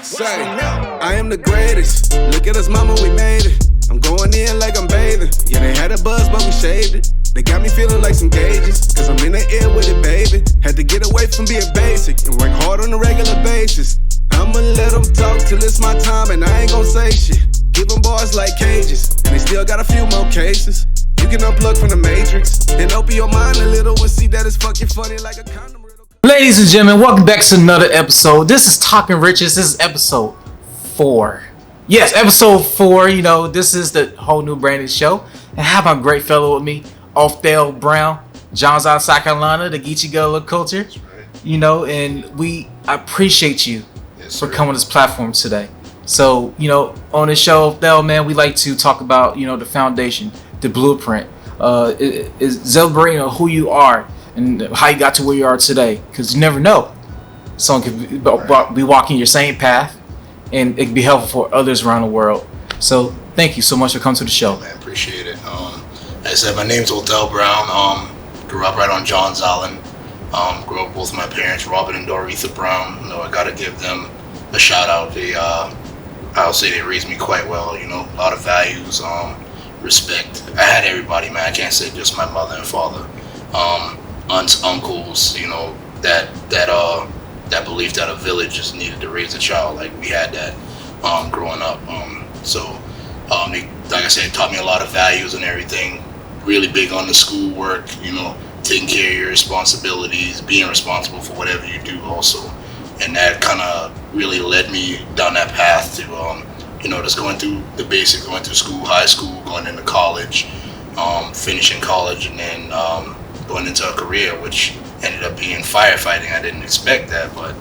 Say, I am the greatest. Look at us, mama, we made it. I'm going in like I'm bathing. Yeah, they had a buzz, but we shaved it. They got me feeling like some gauges, cause I'm in the air with it, baby. Had to get away from being basic and work hard on a regular basis. I'ma let them talk till it's my time, and I ain't gon' say shit. Give them bars like cages, and they still got a few more cases. You can unplug from the matrix and open your mind a little and see that it's fucking funny like a condom. Ladies and gentlemen, welcome back to another episode. This is Talking Riches. This is episode 4. Yes, episode 4. You know, this is the whole new branded show. And I have my great fellow with me, Othell Brown, John's out of South Carolina, the Geechee Gullah culture. That's right. You know, and I appreciate you for coming to this platform today. So, you know, on this show, Othell, man, we like to talk about, you know, the foundation, the blueprint, is celebrating who you are and how you got to where you are today, because you never know. Someone could be walking your same path, and it could be helpful for others around the world. So thank you so much for coming to the show. Man, appreciate it. As I said, my name's Othell Brown. Grew up right on Johns Island. Grew up with both my parents, Robert and Doretha Brown. You know, I gotta give them a shout out. I'll say they raised me quite well. You know, a lot of values, respect. I had everybody, man. I can't say just my mother and father. Aunts, uncles, you know, that belief that a village just needed to raise a child. Like we had that growing up. They, like I said, taught me a lot of values and everything. Really big on the schoolwork, you know, taking care of your responsibilities, being responsible for whatever you do also. And that kind of really led me down that path to, you know, just going through the basics, going through school, high school, going into college, finishing college, and then going into a career, which ended up being firefighting. I didn't expect that, but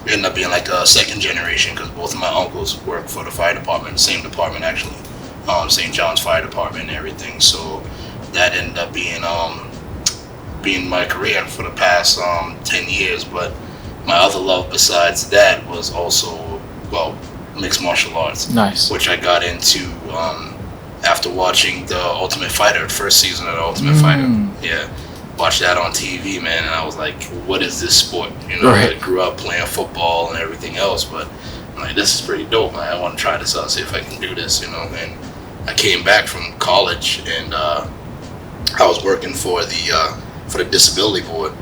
ended up being like a second generation because both of my uncles worked for the fire department, the same department actually, St. John's Fire Department and everything. So that ended up being my career for the past 10 years. But my other love besides that was also, well, mixed martial arts. Nice. Which I got into after watching the Ultimate Fighter, the first season of the Ultimate Fighter. Yeah. Watched that on TV, man, and I was like, what is this sport? You know, right. I grew up playing football and everything else, but I'm like, this is pretty dope, man. I want to try this out, see if I can do this, you know. And I came back from college, and I was working for the disability board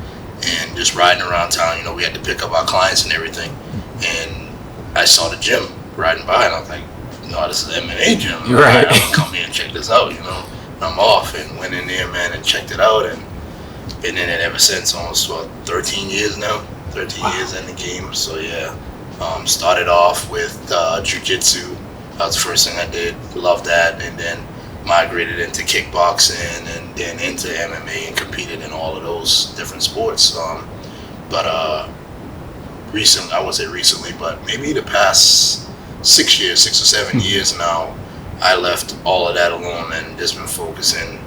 and just riding around town. You know, we had to pick up our clients and everything, and I saw the gym riding by, and I was like, no, this is an MMA gym. Right. I'm gonna come here and check this out, you know. I'm off, and went in there, man, and checked it out, and been in it ever since. Almost 13 years now. 13 years in the game. So yeah, started off with jiu-jitsu. That was the first thing I did. Loved that, and then migrated into kickboxing, and then into MMA, and competed in all of those different sports. But recently, I won't say recently, but maybe the past 6 or 7 years now, I left all of that alone and just been focusing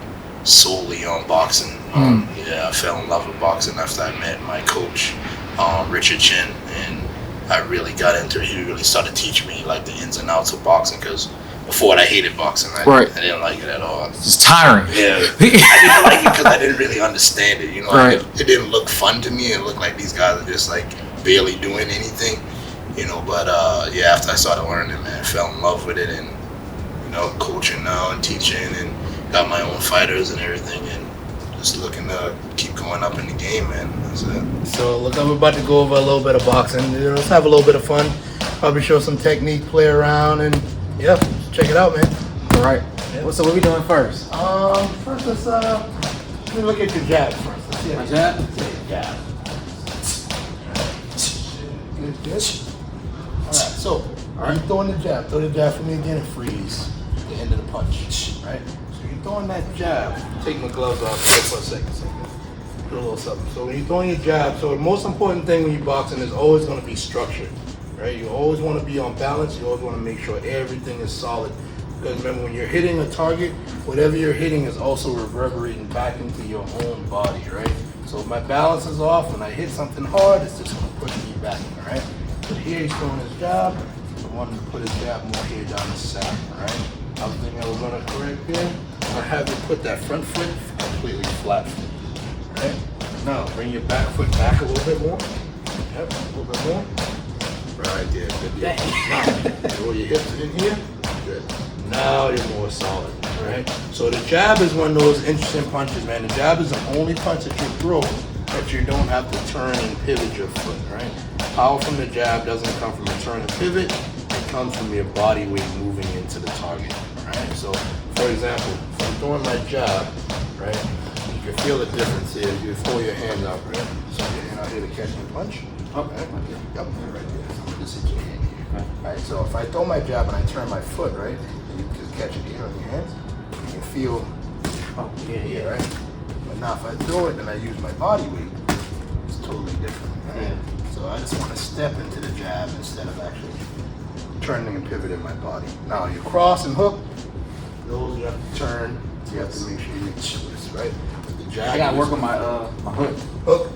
solely on boxing. Yeah, I fell in love with boxing after I met my coach, Richard Chin, and I really got into it. He really started teaching me like the ins and outs of boxing, because before that I hated boxing. I didn't like it at all. It's tiring. Yeah, I didn't like it because I didn't really understand it. You know, right. It didn't look fun to me. It looked like these guys are just like barely doing anything. You know, but yeah, after I started learning, man, I fell in love with it, and you know, coaching now and teaching, and got my own fighters and everything, and just looking to keep going up in the game, man. That's it. So look, I'm about to go over a little bit of boxing. You know, let's have a little bit of fun. Probably show some technique, play around, and yeah, check it out, man. All right. Yeah. So what are we doing first? First let me look at your jab first. Let's see my jab? Let's see your jab. Good. All right. So you throwing the jab. Throw the jab for me again and freeze at the end of the punch. Right. So you're throwing that jab. Take my gloves off for a second. Do a little something. So when you're throwing your jab, so the most important thing when you're boxing is always going to be structured. Right? You always want to be on balance. You always want to make sure everything is solid. Because remember, when you're hitting a target, whatever you're hitting is also reverberating back into your own body, right? So if my balance is off and I hit something hard, it's just going to push me back, all right? But here he's throwing his jab. I wanted to put his jab more here down the side, all right? I was thinking I was going to correct here. I have you put that front foot completely flat, all right? Now bring your back foot back a little bit more. Yep, a little bit more. Right there, good deal. Now, roll your hips in here. Good. Now you're more solid, right? So the jab is one of those interesting punches, man. The jab is the only punch that you throw that you don't have to turn and pivot your foot, right? Power from the jab doesn't come from a turn and pivot. It comes from your body weight moving into the target, right? So, for example, if I'm throwing my jab, right, you can feel the difference here. You throw your hand up, right? So your hand out here to catch the punch. Okay. Yep, right there. So just hit your hand here. Right, so if I throw my jab and I turn my foot, right, and you just catch it here on your hands, you can feel here, right? But now if I throw it and I use my body weight, it's totally different, right? Yeah. So I just want to step into the jab instead of actually turning and pivoting my body. Now your cross and hook, those you have to turn, so you have to make sure you twist, right? The jab, I gotta work on my hook. Hook.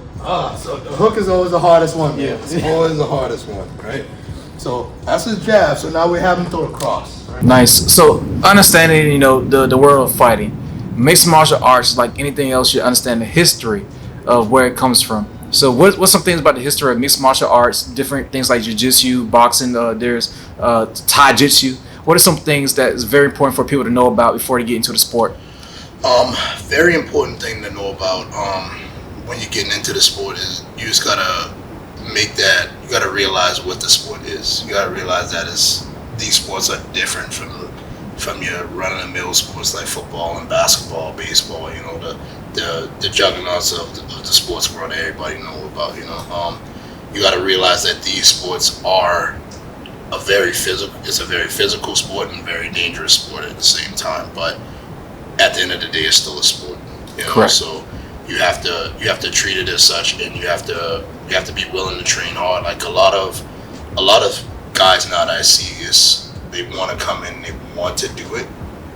So the hook is always the hardest one, man. Yeah. It's always the hardest one, right? So that's his jab. So now we have him throw a cross. Right? Nice. So understanding, you know, the world of fighting, mixed martial arts, like anything else, you understand the history of where it comes from. So what's some things about the history of mixed martial arts? Different things like jiu-jitsu, boxing. There's tai-jitsu. What are some things that is very important for people to know about before they get into the sport? Very important thing to know about when you're getting into the sport is you just gotta you gotta realize what the sport is. You gotta realize that these sports are different from your run-of-the-mill sports like football and basketball, baseball. You know, the juggernauts of the sports world that everybody know about. You know, you gotta realize that these sports are it's a very physical sport and very dangerous sport at the same time. But at the end of the day, it's still a sport. You know, correct. So you have to treat it as such, and you have to be willing to train hard. Like a lot of guys now that I see is they want to come in, they want to do it,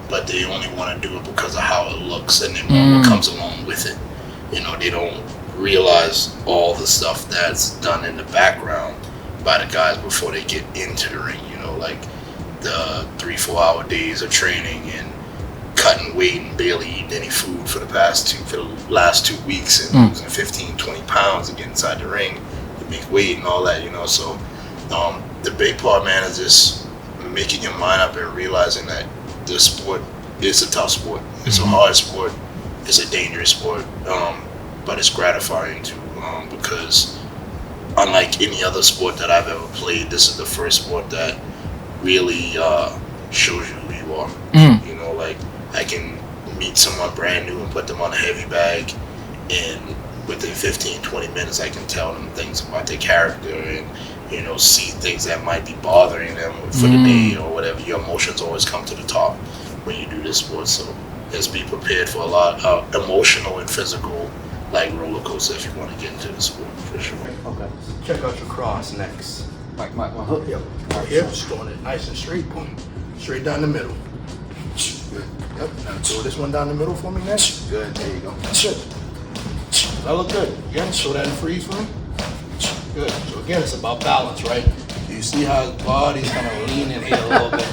but they only want to do it because of how it looks, and they want what comes along with it. You know, they don't realize all the stuff that's done in the background by the guys before they get into the ring. You know, like the 3-4 hour days of training and cutting weight and barely eating any food for the last 2 weeks and losing 15-20 pounds to get inside the ring to make weight and all that, you know. So the big part, man, is just making your mind up and realizing that this sport is a tough sport. It's a hard sport. It's a dangerous sport, but it's gratifying too, because unlike any other sport that I've ever played, this is the first sport that really shows you who you are. You know, like I can meet someone brand new and put them on a heavy bag, and within 15-20 minutes I can tell them things about their character and, you know, see things that might be bothering them for the day or whatever. Your emotions always come to the top when you do this sport, so just be prepared for a lot of emotional and physical, like, roller coaster if you want to get into the sport, for sure. Okay. Check out your cross next. Like my hook. Yep. Right here, just throwing it nice and straight, boom. Straight down the middle. Good. Yep. Now throw this one down the middle for me next. Good. There you go. That's it. That look good. Again, show that in freeze for me. Good. So again, it's about balance, right? You see how his body's kind of leaning here a little bit.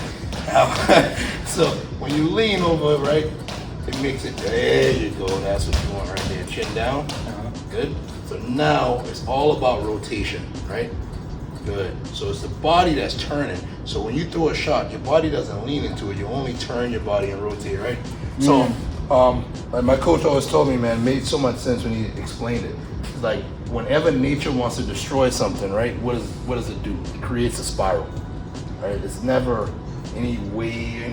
So when you lean over, right, it makes it. There you go. That's what you want right there. Chin down. Good. So now it's all about rotation, right? Good. So it's the body that's turning. So when you throw a shot, your body doesn't lean into it. You only turn your body and rotate, right? So, like my coach always told me, man, it made so much sense when he explained it. It's like whenever nature wants to destroy something, right? What does it do? It creates a spiral, right? It's never any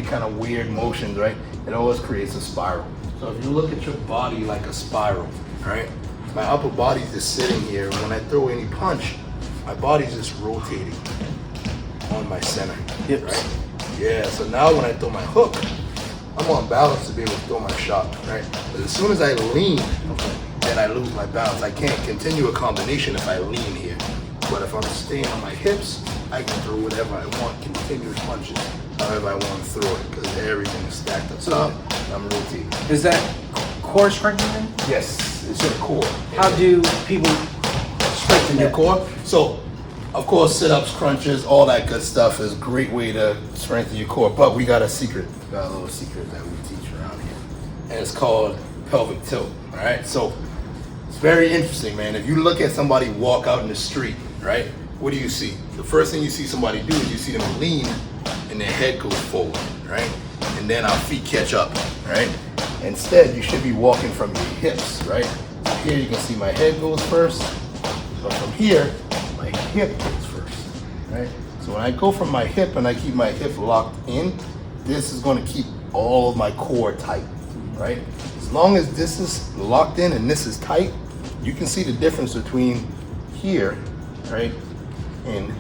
kind of weird motions, right? It always creates a spiral. So if you look at your body like a spiral, right? My upper body's just sitting here. When I throw any punch, my body's just rotating on my center, right? Yeah, so now when I throw my hook, I'm on balance to be able to throw my shot, right? But as soon as I lean, then I lose my balance. I can't continue a combination if I lean here. But if I'm staying on my hips, I can throw whatever I want, continuous punches, however I want to throw it, because everything is stacked up. So I'm rotating. Is that core strengthening? Yes, it's your core. How do people strengthen Your core? So, of course, sit-ups, crunches, all that good stuff is a great way to strengthen your core. But we got a secret. We got a little secret that we teach around here. And it's called pelvic tilt. All right? So, It's very interesting, man. If you look at somebody walk out in the street, right? What do you see? The first thing you see somebody do is you see them lean and their head goes forward, right? And then our feet catch up, right? Instead, you should be walking from your hips, right? So here you can see my head goes first, but from here, my hip goes first, right? So when I go from my hip and I keep my hip locked in, this is gonna keep all of my core tight, right? As long as this is locked in and this is tight, you can see the difference between here, right, and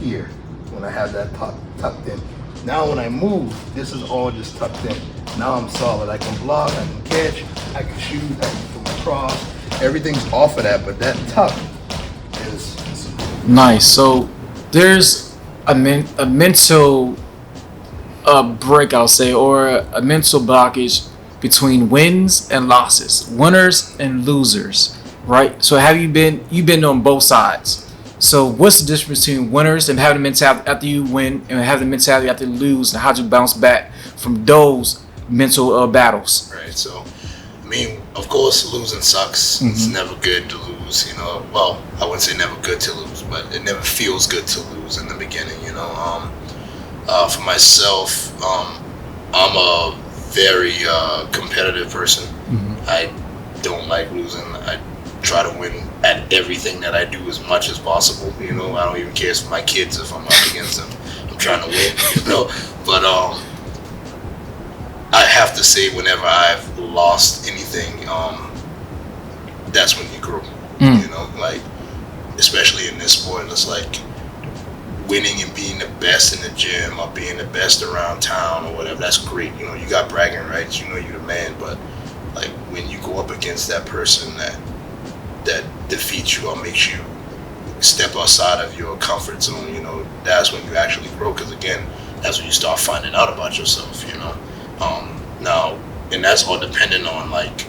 here when I have that tucked in. Now when I move, this is all just tucked in. Now I'm solid. I can block, I can catch, I can shoot, I can come across. Everything's off of that, but that tuck is nice. So there's a mental break, I'll say, or a mental blockage between wins and losses, winners and losers, right? So you've been on both sides. So what's the difference between winners and having the mentality after you win and having the mentality after you lose, and how do you bounce back from those mental battles? Right. So, I mean, of course, losing sucks. It's never good to lose. You know, well, I wouldn't say never good to lose, but it never feels good to lose in the beginning. You know, for myself, I'm a very competitive person. I don't like losing. I try to win at everything that I do as much as possible. You know, I don't even care for my kids if I'm up against them. I'm trying to win, you know. But I have to say, whenever I've lost anything, that's when you grow. You know, like, especially in this sport, it's like winning and being the best in the gym or being the best around town or whatever. That's great. You know, you got bragging rights. You know, you're the man. But like when you go up against that person that defeats you or makes you step outside of your comfort zone, you know, that's when you actually grow. Because again, that's when you start finding out about yourself, you know. Now, and that's all dependent on like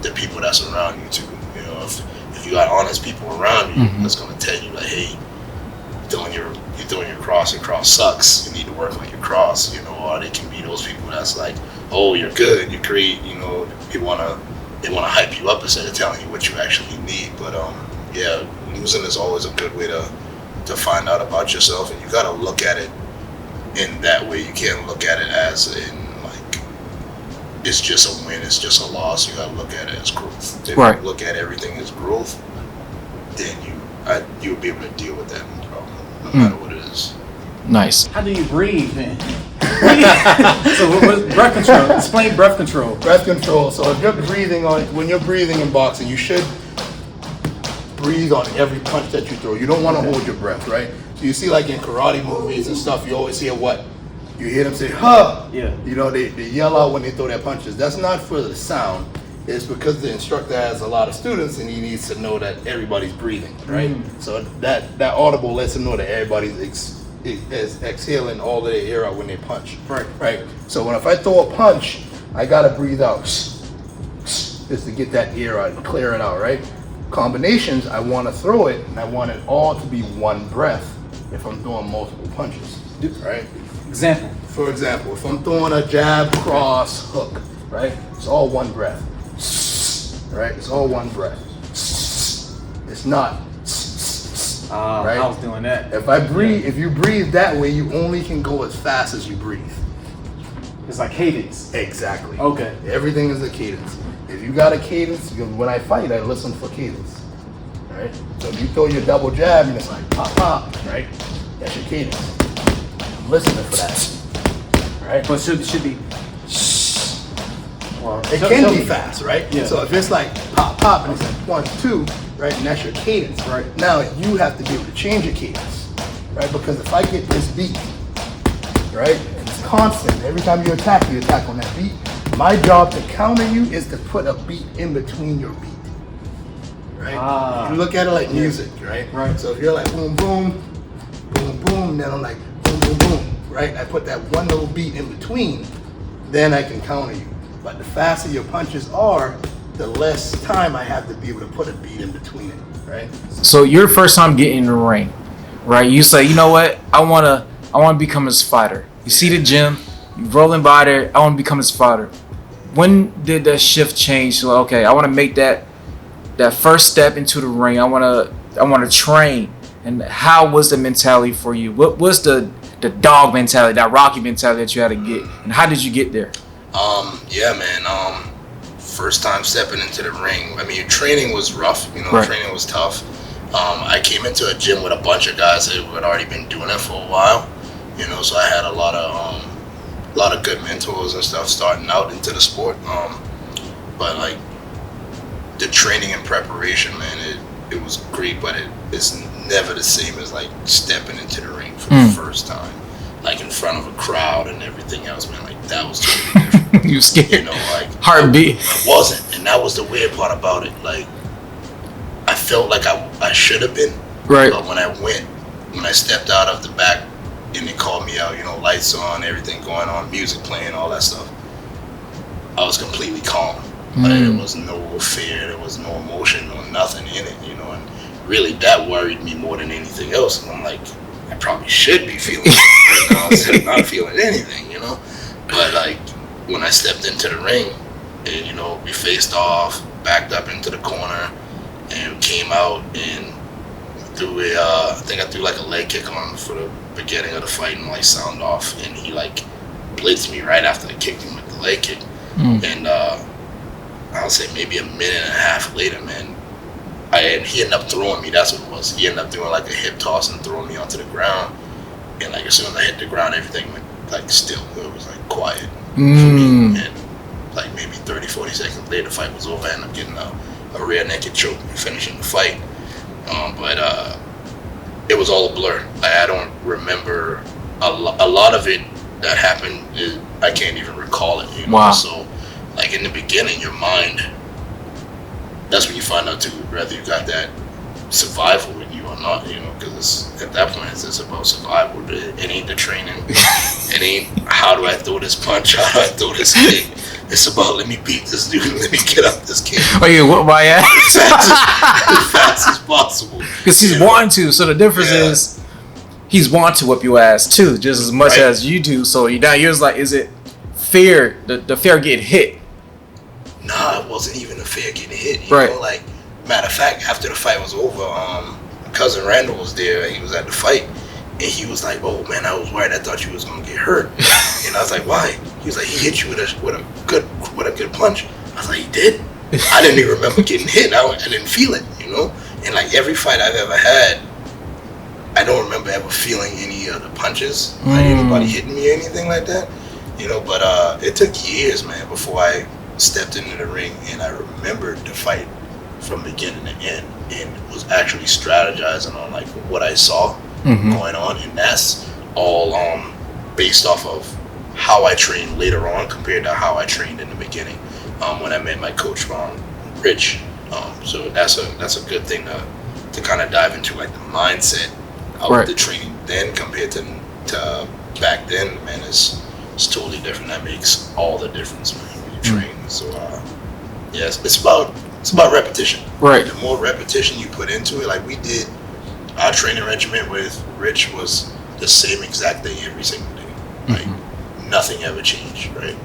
the people that's around you too. You know, if you got honest people around you, that's gonna tell you like, hey, you're doing your cross. Your cross sucks. You need to work on your cross. You know, or they can be those people that's like, oh, you're good, you're great. You know, they wanna hype you up instead of telling you what you actually need. But yeah, losing is always a good way to find out about yourself, and you gotta look at it in that way. You can't look at it as in like it's just a win, it's just a loss. You gotta look at it as growth. If you look at everything as growth, then you'll be able to deal with that no problem, no matter what it is. Nice. How do you breathe then? So what breath control? Explain breath control. breath control. So if you're breathing when you're breathing in boxing, you should breathe on every punch that you throw. You don't want to hold your breath, right? So you see like in karate movies and stuff, you always hear what? You hear them say, huh? Yeah. You know, they yell out when they throw their punches. That's not for the sound. It's because the instructor has a lot of students and he needs to know that everybody's breathing, right? So that audible lets him know that everybody's is exhaling all of their air out when they punch. Right. So if I throw a punch, I gotta breathe out just to get that air out and clear it out, right? Combinations, I want to throw it and I want it all to be one breath if I'm throwing multiple punches, right? Example. For example, if I'm throwing a jab, cross, hook, right? It's all one breath, right? It's all one breath. It's not. Right? I was doing that. If you breathe that way, you only can go as fast as you breathe. It's like cadence. Exactly. Okay. Everything is a cadence. If you got a cadence, when I fight, I listen for cadence. Right? So if you throw your double jab and it's like pop, pop, right? That's your cadence. I'm listening for that. Right? But should be. Well, It can be fast, right? Yeah. So if it's like pop, pop, and it's like 1, 2, right, and that's your cadence, right? Now you have to be able to change your cadence, right? Because if I get this beat, right, and it's constant, every time you attack on that beat. My job to counter you is to put a beat in between your beat, right? You look at it like music, right? Right. So if you're like boom, boom, boom, boom, then I'm like boom, boom, boom, right? I put that one little beat in between, then I can counter you. But the faster your punches are, the less time I have to be able to put a beat in between it, right? So your first time getting in the ring, right? You say, you know what? I wanna become his fighter. You see the gym, you rolling by there. I want to become his fighter. When did that shift change? So okay, I want to make that that first step into the ring. I wanna train. And how was the mentality for you? What was the dog mentality, that Rocky mentality that you had to get, and how did you get there? Yeah, man. First time stepping into the ring. I mean, training was rough. Right. Training was tough. I came into a gym with a bunch of guys that had already been doing it for a while. So I had a lot of good mentors and stuff starting out into the sport. But like the training and preparation, man, it was great, but it's never the same as like stepping into the ring for the first time, like in front of a crowd and everything else, man. Like that was totally different. You scared? Like Heartbeat. I wasn't, and that was the weird part about it. Like I felt like I should have been, Right. but when I stepped out of the back and they called me out, lights on, everything going on, music playing, all that stuff, I was completely calm. Like, there was no fear, there was no emotion, no nothing in it, and really that worried me more than anything else. And I'm like, I probably should be feeling it right now instead of not feeling anything, But like when I stepped into the ring and we faced off, backed up into the corner, and came out and threw I think I threw like a leg kick on for the beginning of the fight and like sound off, and he like blitzed me right after I kicked him with the leg kick. And I'll say maybe a minute and a half later, man, he ended up throwing me. That's what it was. He ended up doing like a hip toss and throwing me onto the ground. And like as soon as I hit the ground, everything went like still. It was like quiet for me. And like maybe 30, 40 seconds later, the fight was over. I ended up getting a rear naked choke and finishing the fight. But it was all a blur. I don't remember a lot of it that happened. I can't even recall it. Wow. So like in the beginning, your mind, that's when you find out too, whether you got that survival in you or not, because at that point it's about survival. It ain't the training. It ain't how do I throw this punch, how do I throw this kick. It's about let me beat this dude, let me get up this kick. Oh, you whoop my ass? as fast as possible. Because he's wanting to, so the difference is he's wanting to whip your ass too, just as much as you do. So you're just like, is it fear, the fear of getting hit? Nah, it wasn't even a fear getting hit. Right. Matter of fact, after the fight was over, my cousin Randall was there. He was at the fight, and he was like, "Oh man, I was worried. I thought you was gonna get hurt." And I was like, "Why?" He was like, "He hit you with a good punch." I was like, "He did?" I didn't even remember getting hit. I didn't feel it, And like every fight I've ever had, I don't remember ever feeling any of the punches, like anybody hitting me or anything like that, But it took years, man, before I stepped into the ring and I remembered the fight from beginning to end and was actually strategizing on like what I saw going on, and that's all based off of how I trained later on compared to how I trained in the beginning when I met my coach Rich. So that's a good thing to kind of dive into, like the mindset of the training then compared to back then. Man, it's totally different. That makes all the difference, man, when you train. So yes, it's about repetition. Right. The more repetition you put into it, like we did, our training regimen with Rich was the same exact thing every single day. Like nothing ever changed, right?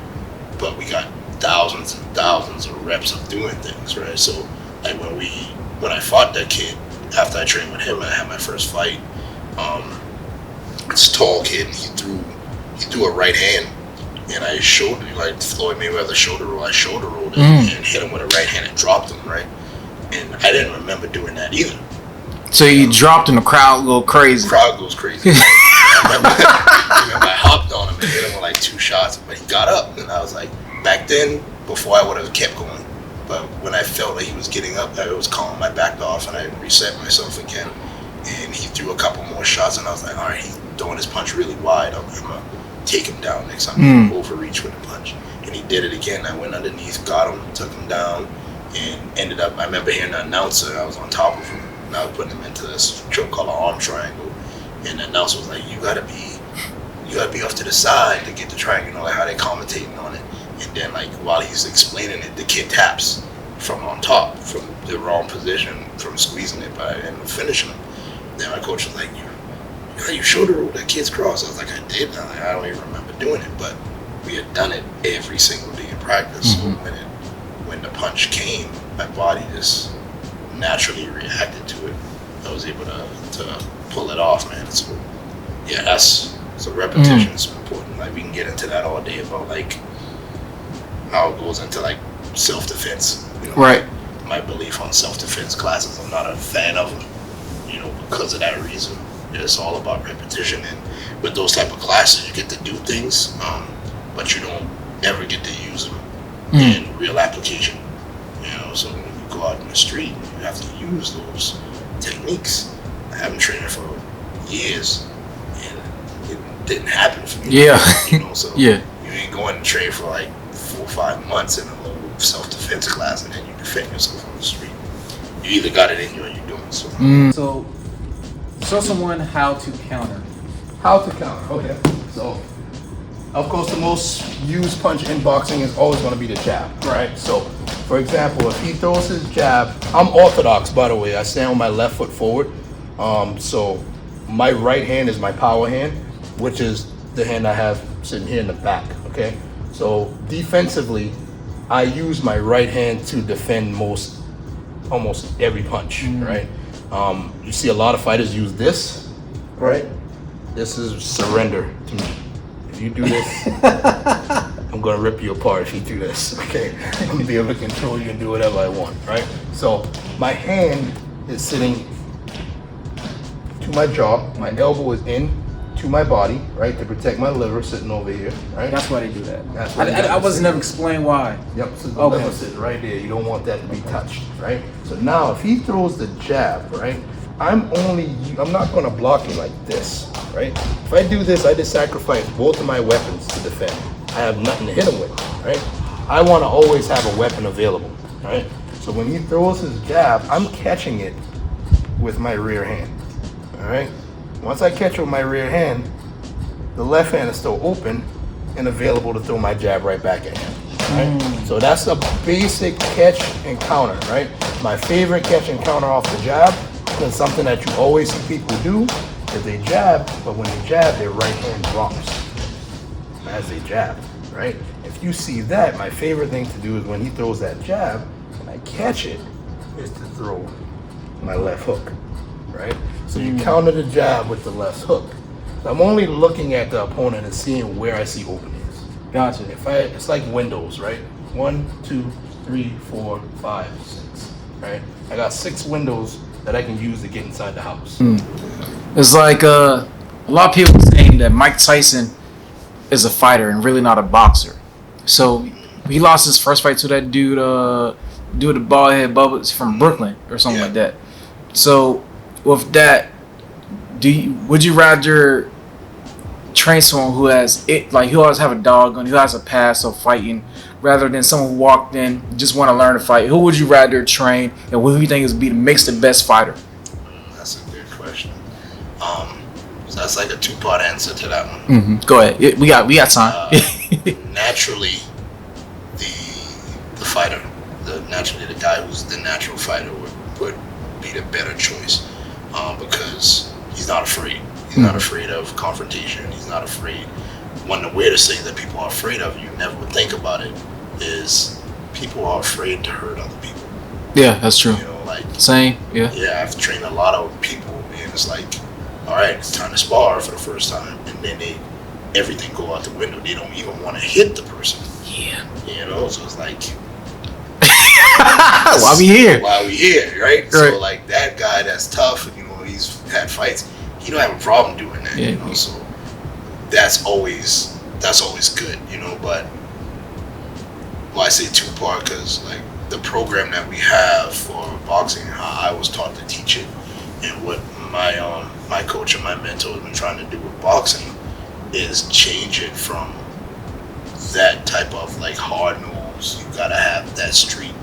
But we got thousands and thousands of reps of doing things, right? So like when I fought that kid, after I trained with him, I had my first fight. This tall kid, and he threw a right hand. And I showed him, like Floyd Mayweather shoulder roll, I shoulder rolled him and hit him with a right hand and dropped him, right? And I didn't remember doing that either. So you dropped and the crowd go crazy. The crowd goes crazy. I remember I hopped on him and hit him with like 2 shots, but he got up. And I was like, back then, before I would have kept going. But when I felt like he was getting up, I was calm, I backed off and I reset myself again. And he threw a couple more shots and I was like, all right, he's throwing his punch really wide. I'm going to take him down next time. Overreach with the punch. And he did it again. I went underneath, got him, took him down, and ended up, I remember hearing the announcer, I was on top of him, and I was putting him into this choke called an arm triangle. And the announcer was like, you gotta be off to the side to get the triangle, like how they commentating on it. And then like while he's explaining it, the kid taps from on top, from the wrong position, from squeezing it, but I ended up finishing him. Then my coach was like, you shoulder rolled that kid's cross. I was like, I did. And I don't even remember doing it, but we had done it every single day in practice. So when the punch came, my body just naturally reacted to it. I was able to pull it off, man. So yeah, so repetition is important. Like, we can get into that all day about like how it goes into like self-defense. You know, Right. my belief on self-defense classes, I'm not a fan of them, you know, because of that reason. It's all about repetition, and with those type of classes, you get to do things, but you don't ever get to use them in real application. You know, so when you go out in the street, you have to use those techniques. I haven't trained for years, and it didn't happen for me. Yeah. You know, so Yeah. you ain't going to train for like 4 or 5 months in a little self-defense class, and then you defend yourself on the street. You either got it in you or you don't. So. So, show someone how to counter. How to counter? Okay. So, of course, the most used punch in boxing is always going to be the jab, right? So, for example, if he throws his jab, I'm orthodox, by the way. I stand with my left foot forward. So, my right hand is my power hand, which is the hand I have sitting here in the back. Okay. So, defensively, I use my right hand to defend almost every punch, right? You see a lot of fighters use this, right? This is surrender to me. If you do this, I'm gonna rip you apart if you do this, okay? I'm gonna be able to control you and do whatever I want, right? So my hand is sitting to my jaw, my elbow is in to my body, right, to protect my liver sitting over here, right? That's why they do that. That's why they I got was this never thing. explained why. Yep, so the Okay. liver sits right there. You don't want that to be touched, right? So now if he throws the jab, right, I'm not gonna block you like this, right? If I do this, I just sacrifice both of my weapons to defend. I have nothing to hit him with, right? I wanna always have a weapon available, right? So when he throws his jab, I'm catching it with my rear hand, all right? Once I catch it with my rear hand, the left hand is still open and available to throw my jab right back at him. Right? So that's a basic catch and counter, right? My favorite catch and counter off the jab is something that you always see people do is they jab, but when they jab, their right hand drops as they jab, right? If you see that, my favorite thing to do is when he throws that jab, and I catch it, is to throw my left hook, right? So you counter the jab with the left hook. So I'm only looking at the opponent and seeing where I see openings. Gotcha. It's like windows, right? 1, 2, 3, 4, 5, 6, right? I got 6 windows that I can use to get inside the house. It's like a lot of people saying that Mike Tyson is a fighter and really not a boxer. So he lost his first fight to that dude the bald head Bubba from Brooklyn or something like that. So with that, would you rather train someone who has it, like who always have a dog and who has a past of fighting, rather than someone who walked in just want to learn to fight? Who would you rather train, and who do you think makes the best fighter? That's a good question. So that's like a 2-part answer to that one. Go ahead. We got time. Naturally, the fighter, naturally the guy who's the natural fighter would be the better choice, because he's not afraid. He's not afraid of confrontation. He's not afraid. One of the weirdest things that people are afraid of, you never would think about it, is people are afraid to hurt other people. Yeah, that's true. You know, like, Same. Yeah. I've trained a lot of people, and it's like, all right, it's time to spar for the first time, and then everything go out the window. They don't even want to hit the person. Yeah. You know, so it's like, Why we here? Why we here, right? So like that guy that's tough, you know, he's had fights. He don't have a problem doing that, you know. So that's always good, you know. But I say 2-part because like the program that we have for boxing, how I was taught to teach it, and what my coach and my mentor have been trying to do with boxing is change it from that type of like hard moves. You gotta have that street,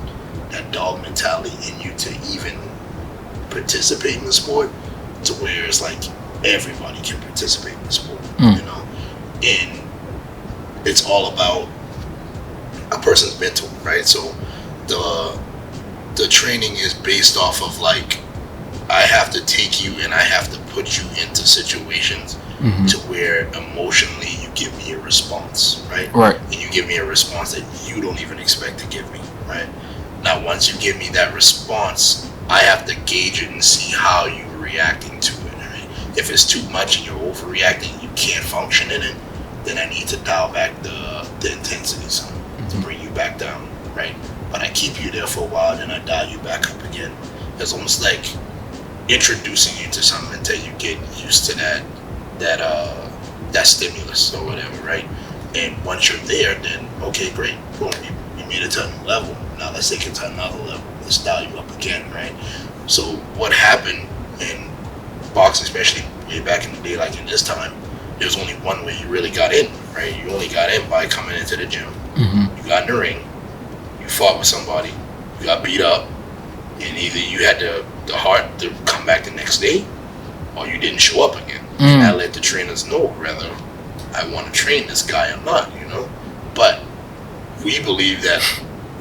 that dog mentality in you to even participate in the sport, to where it's like everybody can participate in the sport, you know. And it's all about a person's mental, right? So the training is based off of like, I have to take you and I have to put you into situations to where emotionally you give me a response, right? And you give me a response that you don't even expect to give me, right? Now, once you give me that response, I have to gauge it and see how you're reacting to it. Right? If it's too much and you're overreacting, you can't function in it, then I need to dial back the intensity some to bring you back down, right? But I keep you there for a while, then I dial you back up again. It's almost like introducing you to something until you get used to that stimulus or whatever, right? And once you're there, then okay, great, boom, you made it to a new level. Now let's take it to another level. Let's dial you up again, right? So what happened in boxing, especially way back in the day, like in this time, there's only one way you really got in, right? You only got in by coming into the gym. You got in the ring, you fought with somebody, you got beat up, and either you had the heart to come back the next day, or you didn't show up again. And I let the trainers know whether I want to train this guy or not, you know. But we believe that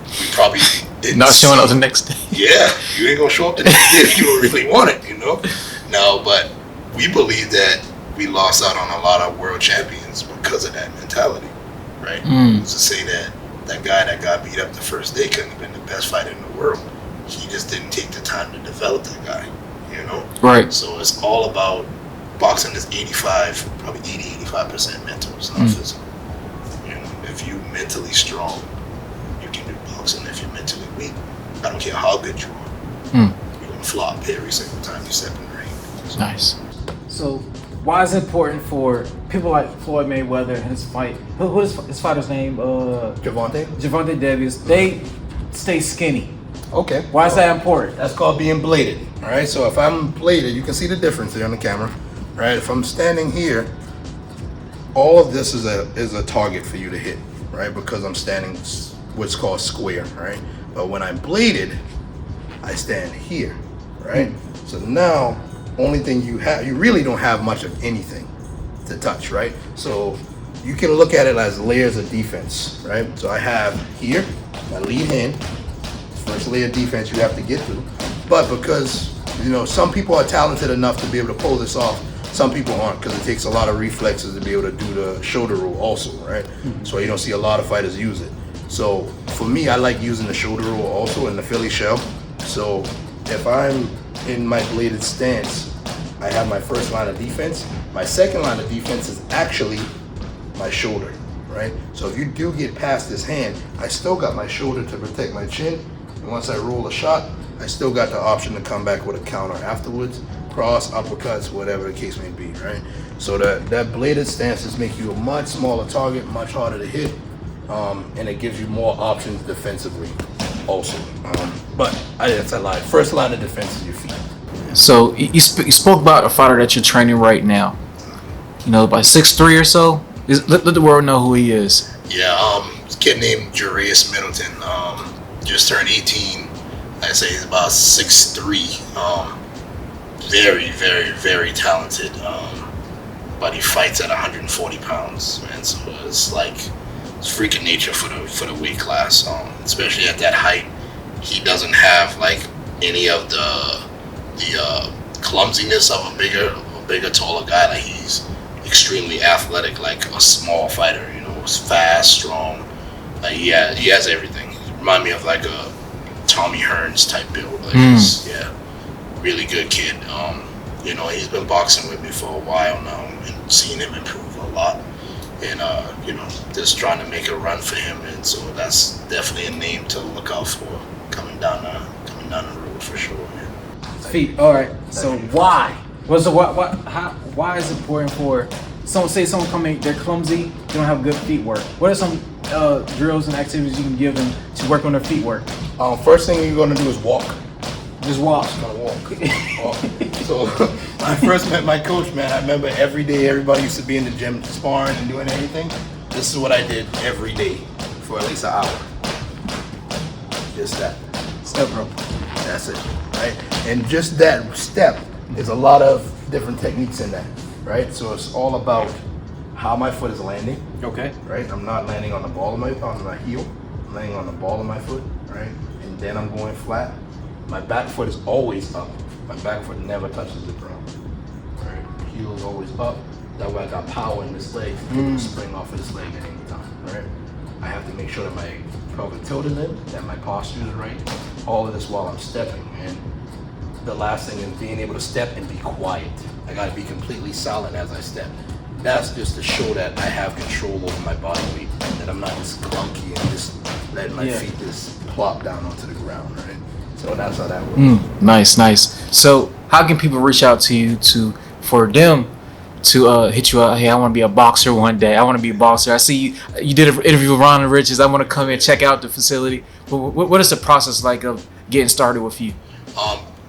we probably didn't Not showing up the next day. Yeah, you ain't gonna show up the next day if you don't really want it, you know. No, but we believe that we lost out on a lot of world champions because of that mentality, right? To say that guy that got beat up the first day couldn't have been the best fighter in the world. He just didn't take the time to develop that guy, you know? Right. So it's all about boxing is 85% mental. It's not physical. You know, if you're mentally strong, you can do boxing. If you're mentally weak, I don't care how good you are, you're gonna flop every single time you step in the ring. So, Nice. So why is it important for people like Floyd Mayweather and his fight? Who is his fighter's name? Gervonta Davis. They stay skinny. Okay. Why is that important? That's called being bladed. All right. So if I'm bladed, you can see the difference here on the camera. Right. If I'm standing here, all of this is a target for you to hit. Right. Because I'm standing what's called square. Right. But when I'm bladed, I stand here. Right. So now, only thing you really don't have much of anything to touch. Right. So you can look at it as layers of defense. Right. So I have here my lead hand. First layer of defense you have to get through, but because some people are talented enough to be able to pull this off, some people aren't, because it takes a lot of reflexes to be able to do the shoulder roll also, right? So you don't see a lot of fighters use it. So for me, I like using the shoulder roll also in the Philly shell. So if I'm in my bladed stance, I have my first line of defense. My second line of defense is actually my shoulder, right? So if you do get past this hand, I still got my shoulder to protect my chin. Once I roll a shot, I still got the option to come back with a counter afterwards, cross, uppercuts, whatever the case may be, right? So that bladed stances make you a much smaller target, much harder to hit, and it gives you more options defensively also. But that's a lie. First line of defense is your feet. So you spoke about a fighter that you're training right now. By 6'3" or so. Let the world know who he is. Yeah, this kid named Jarius Middleton. Just turned 18. I say he's about 6'3". Very, very, very talented. But he fights at 140 pounds, man. So it's freaking nature for the weight class. Especially at that height, he doesn't have like any of the clumsiness of a bigger, taller guy. Like he's extremely athletic, like a small fighter. Fast, strong. Like he has everything. Remind me of like a Tommy Hearns type build. Really good kid. He's been boxing with me for a while now and seeing him improve a lot. And just trying to make a run for him. And so that's definitely a name to look out for coming down the road for sure, man. Feet. All right. So why? Why is it important for someone coming? They're clumsy. They don't have good feet work. What are some drills and activities you can give them to work on their feet work? First thing you're going to do is walk. Just walk. Just gonna walk. So when I first met my coach, man, I remember every day everybody used to be in the gym sparring and doing everything. This is what I did every day for at least an hour. Just that. Step rope. That's it, right? And just that step, there's a lot of different techniques in that, right? So it's all about how my foot is landing. Okay. Right? I'm not landing on the ball of my heel. I'm landing on the ball of my foot, right? And then I'm going flat. My back foot is always up. My back foot never touches the ground. Right? Heel is always up. That way I got power in this leg to spring off of this leg at any time, right? I have to make sure that my pelvic tilt is in, that my posture is right. All of this while I'm stepping. And the last thing is being able to step and be quiet. I gotta be completely silent as I step. That's just to show that I have control over my body weight, that I'm not just clunky and just letting my feet just plop down onto the ground, right? So that's how that works. Nice. So how can people reach out to you for them to hit you up? Hey, I want to be a boxer one day. I want to be a boxer. I see you did an interview with Ron Riches. I want to come and check out the facility. What is the process like of getting started with you?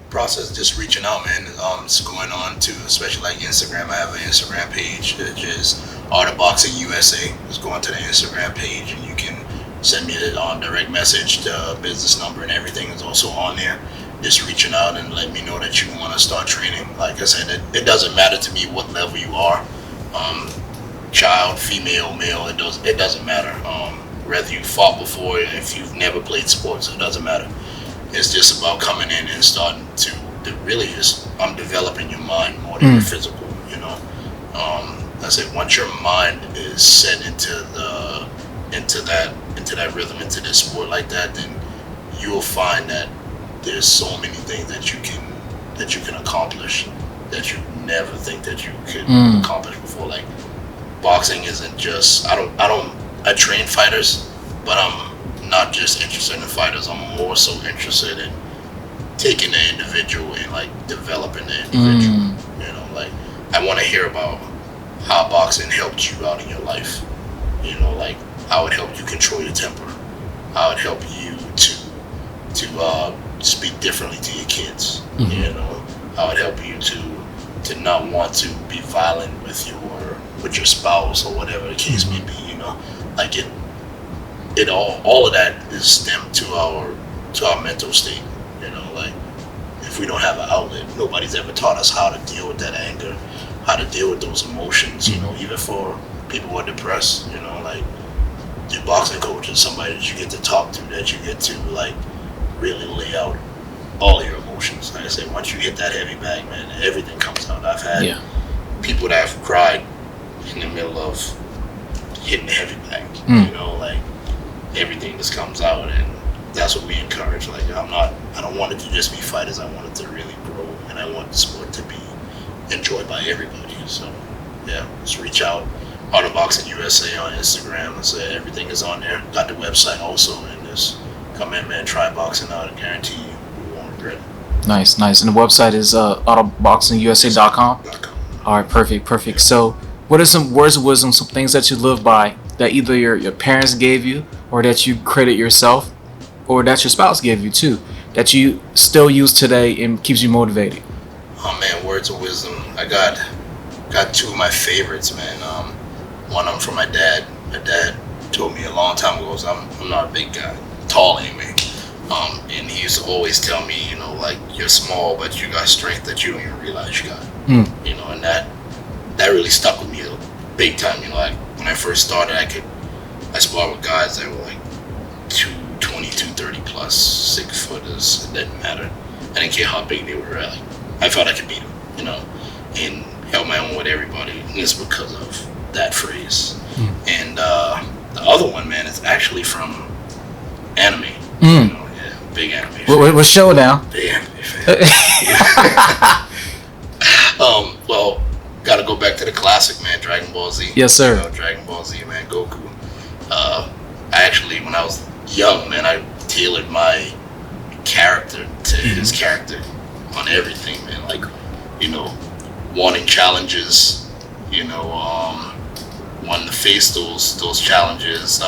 Process just reaching out, man. It's going on to, especially like Instagram. I have an Instagram page, which is Art of Boxing USA. Just go onto the Instagram page and you can send me a direct message. The business number and everything is also on there. Just reaching out and let me know that you want to start training. Like I said, it doesn't matter to me what level you are, child, female, male. It doesn't matter. Whether you fought before, if you've never played sports, it doesn't matter. It's just about coming in and starting to really just developing your mind more than your physical. You know, I said once your mind is set into that rhythm, into this sport like that, then you will find that there's so many things that you can accomplish that you never think that you could accomplish before. Like boxing isn't just I train fighters, but I'm not just interested in the fighters. I'm more so interested in taking the individual and like developing the individual. You know, like I want to hear about how boxing helped you out in your life. You know, like how it helped you control your temper, how it helped you to speak differently to your kids. You know, how it helped you to not want to be violent with your spouse or whatever the case may be. You know, like it all of that is stemmed to our mental state. You know, like if we don't have an outlet, nobody's ever taught us how to deal with that anger, how to deal with those emotions. You know, even for people who are depressed. You know, like your boxing coach is somebody that you get to talk to, that you get to like really lay out all of your emotions. Like I said, once you hit that heavy bag, man, everything comes out. I've had people that have cried in the middle of hitting the heavy bag. You know, like everything just comes out, and that's what we encourage. Like I don't want it to just be fighters. I want it to really grow, and I want the sport to be enjoyed by everybody. So yeah, just reach out. Art of Boxing USA on Instagram. So everything is on there. Got the website also, and just come in, man. Try boxing out. I guarantee you won't regret it. Nice. And the website is autoboxingusa.com. All right, perfect. So, what are some words of wisdom, some things that you live by that either your parents gave you, or that you credit yourself, or that your spouse gave you too, that you still use today and keeps you motivated? Oh man, words of wisdom. I got two of my favorites, man. One of them from my dad. My dad told me a long time ago, I'm not a big guy, tall anyway. And he used to always tell me, you know, like, you're small, but you got strength that you don't even realize you got. You know, and that really stuck with me big time. You know, like when I first started, I sparred with guys that were like 220, 230 plus, 6 footers. It didn't matter. I didn't care how big they were. Like, I felt I could beat them, you know, and held my own with everybody. And it's because of that phrase. And the other one, man, is actually from anime. You know, yeah, big anime fan. What show now? Big anime fan. Well, gotta go back to the classic, man, Dragon Ball Z. Yes, sir. You know, Dragon Ball Z, man, Goku. I actually, when I was young, man, I tailored my character to his character on everything, man. Like, you know, wanting challenges, you know, wanting to face those challenges,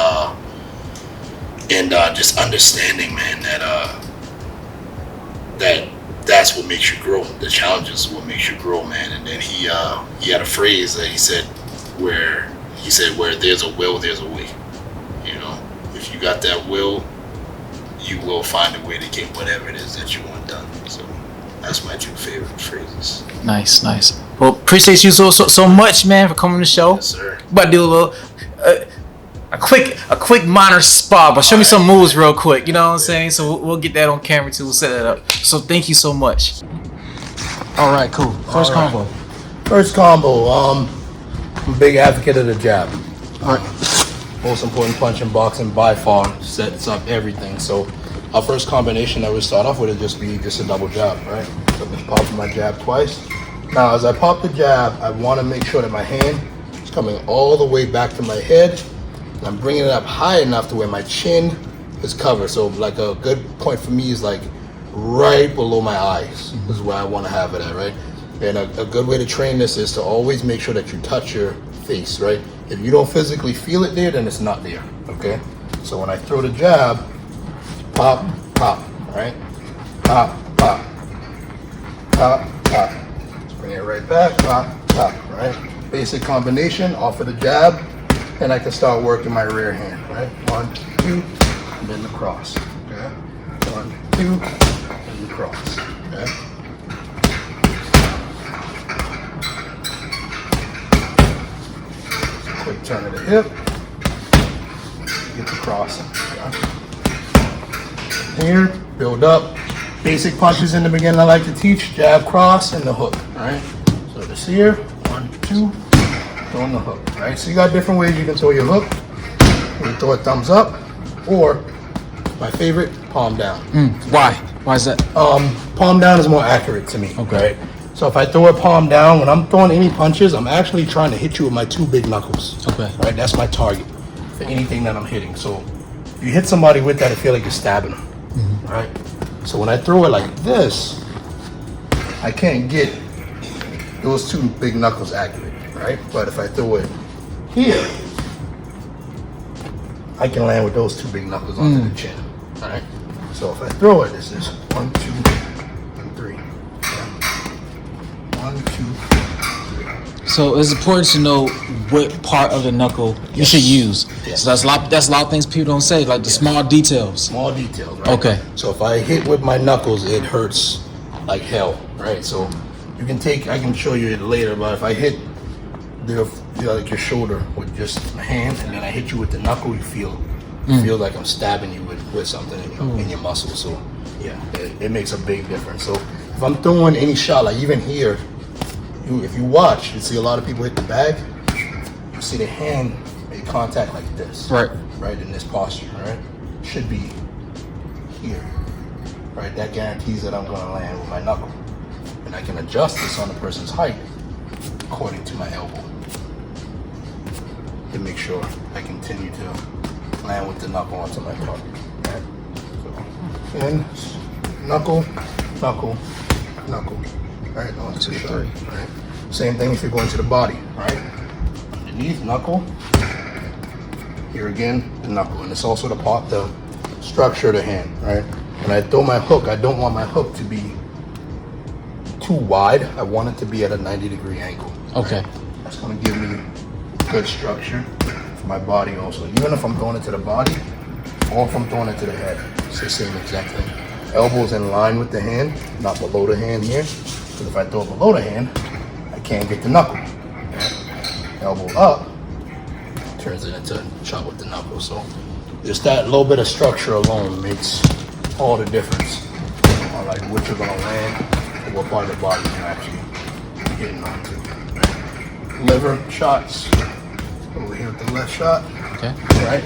and just understanding, man, that's what makes you grow. The challenges is what makes you grow, man. And then he had a phrase that he said where there's a will, there's a way. You know, if you got that will, you will find a way to get whatever it is that you want done. So that's my 2 favorite phrases. Nice. Well, appreciate you so much, man, for coming to the show. Yes, sir. About to do a little a quick minor spot, but show me some moves real quick. You know what I'm saying? So we'll get that on camera too. We'll set that up. So thank you so much. All right, cool. First combo. I'm a big advocate of the jab. Most important punch in boxing by far, sets up everything. So our first combination that we start off with is just a double jab, right? So I'm just popping my jab twice. Now, as I pop the jab, I want to make sure that my hand is coming all the way back to my head. And I'm bringing it up high enough to where my chin is covered. So like a good point for me is like right below my eyes. This is where I want to have it at, right? And a good way to train this is to always make sure that you touch your face, right? If you don't physically feel it there, then it's not there, okay? So when I throw the jab, pop, pop, right? Pop, pop, pop, pop. Let's bring it right back, pop, pop, right? Basic combination off of the jab, and I can start working my rear hand, right? 1, 2, and then the cross, okay? 1, 2, and the cross, okay? Quick turn of the hip, get the cross, okay? Here, build up. Basic punches in the beginning I like to teach, jab, cross, and the hook, all right? So this here, 1, 2, throwing the hook, right? So you got different ways you can throw your hook. You can throw a thumbs up, or my favorite, palm down. Why? Why is that? Palm down is more accurate to me, Okay. right? So if I throw a palm down, when I'm throwing any punches, I'm actually trying to hit you with my 2 big knuckles. Okay. Right, that's my target for anything that I'm hitting. So if you hit somebody with that, I feel like you're stabbing them, right? So when I throw it like this, I can't get those 2 big knuckles accurate, right? But if I throw it here, I can land with those 2 big knuckles onto the chin, all right? So if I throw it, this is 1, 2, and 3. 1, 2, 3. So it's important to know what part of the knuckle you should use. Yes. So that's a lot of things people don't say, like the small details. Small details, right? Okay. So if I hit with my knuckles, it hurts like hell, right? So you can I can show you it later, but if I hit like your shoulder with just my hand, and then I hit you with the knuckle, you feel like I'm stabbing you with something in your muscle. So yeah, it makes a big difference. So if I'm throwing any shot, like even here, if you watch, you see a lot of people hit the bag. You see the hand make contact like this, Right. Right in this posture, right? Should be here, right? That guarantees that I'm going to land with my knuckle, and I can adjust this on the person's height according to my elbow to make sure I continue to land with the knuckle onto my target, right? So, and knuckle, knuckle, knuckle, right? On to the third, right? Same thing if you're going to the body, right? Underneath, knuckle. Here again, the knuckle, and it's also the structure of the hand, right? When I throw my hook, I don't want my hook to be too wide. I want it to be at a 90-degree angle. Okay. That's going to give me good structure for my body also. Even if I'm throwing it to the body, or if I'm throwing it to the head, it's the same exact thing. Elbows in line with the hand, not below the hand here. Because if I throw it below the hand, I can't get the knuckle. Right? Elbow up turns it into a shot with the knuckle. So just that little bit of structure alone makes all the difference on like what you're gonna land and what part of the body you're actually hitting onto. Right? Liver shots. Over here with the left shot. Okay. Right?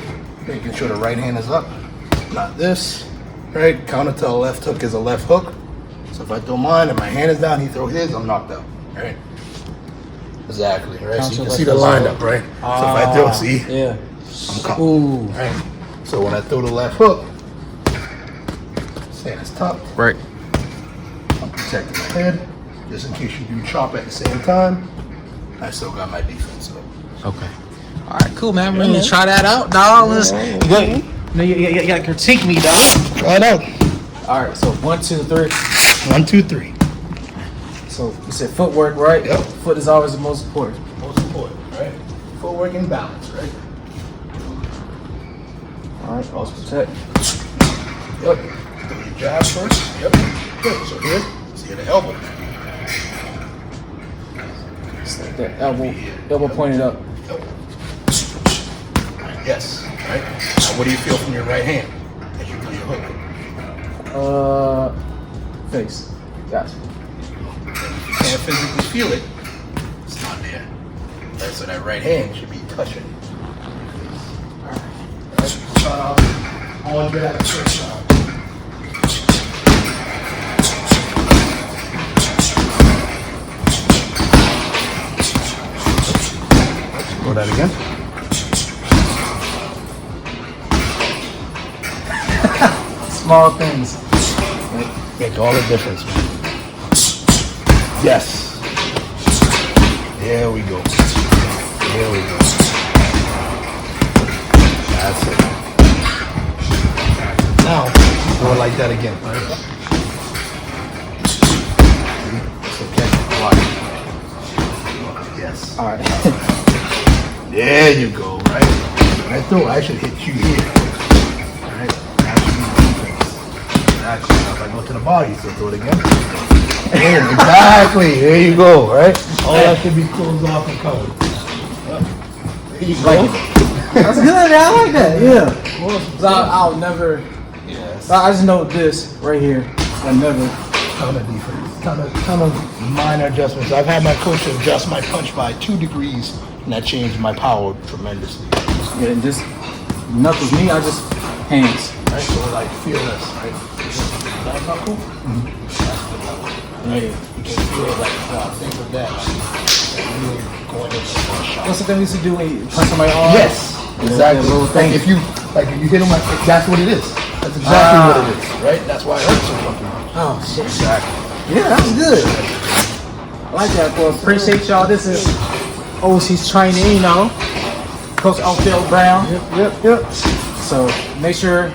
Making sure the right hand is up. Not this. Right? Counter to a left hook is a left hook. So if I throw mine and my hand is down, he throw his, I'm knocked out. Right? Exactly, right? So you can see the lineup, right? So if I throw, see? Yeah. I'm caught. Ooh. Right? So when I throw the left hook, stand is tucked. Right. I'm protecting my head, just in case you do chop at the same time. I still got my defense up. Okay. All right, cool, man. I'm ready to try that out, dog. You gotta critique me, dog. Try it out. All right, so 1, 2, 3. 1, 2, 3. So you said footwork, right? Yep. Foot is always the most important. Most important, right? Footwork and balance, right? All right, also protect. Yep. Do your jab first. Yep. Good. So here, see the elbow. It's like that elbow pointed up. Yes. Right. Now, what do you feel from your right hand as you do your hook? Face. Gotcha. You can't physically feel it. It's not there. Right. So that right hand should be touching. All right. Shot out. On jab. Straight shot. that again. Small things. Make all the difference, man. Yes. There we go. There we go. That's it. Now, do it like that again. Right? It's okay. Watch. Yes. All right. There you go, right? When I throw, I should hit you here. Right? That should be defense. Actually, now if I go to the body, so throw it again. Boom, exactly. There you go, right? All that should be closed off and covered. Yep. There you go. That's good. I like that. Yeah. So I'll never. Yes. I just know this right here. I never. Ton of defense. Ton of minor adjustments. I've had my coach adjust my punch by 2 degrees, and that changed my power tremendously. Yeah, and just knuckles me. I just hands. Right? So like fearless, right? That knuckle? Mm-hmm. Right? You can feel like things like that. Like really going into the shot. What's the thing we used to do when you punch somebody on? Yes, exactly. Like if you hit him like that's what it is. That's exactly what it is, right? That's why it hurts so fucking much. Oh shit. Exactly. Yeah, that was good. I like that, boy. Appreciate y'all. This is OC's training, you know. Coach Oakdale Brown. Yep. So make sure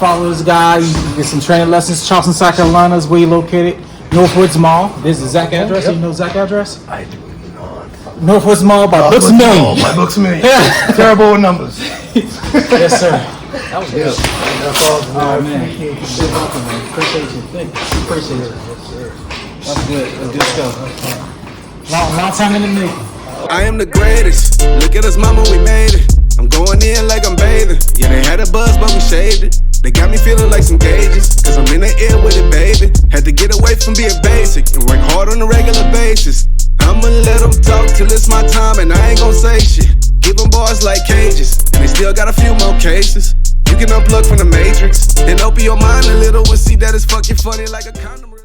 follow this guy. You can get some training lessons. Charleston, South Carolina is where you located. Northwoods Mall. This is the Zach address. Yep. You know Zach address? I do not. Northwoods Mall by Books A Million. My Books A Million. Terrible with numbers. Yes, sir. That was good. That's all. Oh man, you're welcome, man. Appreciate you. Thank you. Appreciate it. That's good. That's good stuff. Long time in the making. I am the greatest. Look at us, mama, we made it. I'm going in like I'm bathing. Yeah, they had a buzz, but we shaved it. They got me feeling like some gauges, cause I'm in the air with it, baby. Had to get away from being basic and work hard on a regular basis. I'ma let them talk till it's my time, and I ain't gon' say shit. Give them bars like cages, and they still got a few more cases. You can unplug from the matrix and open your mind a little and see that it's fucking funny like a condom.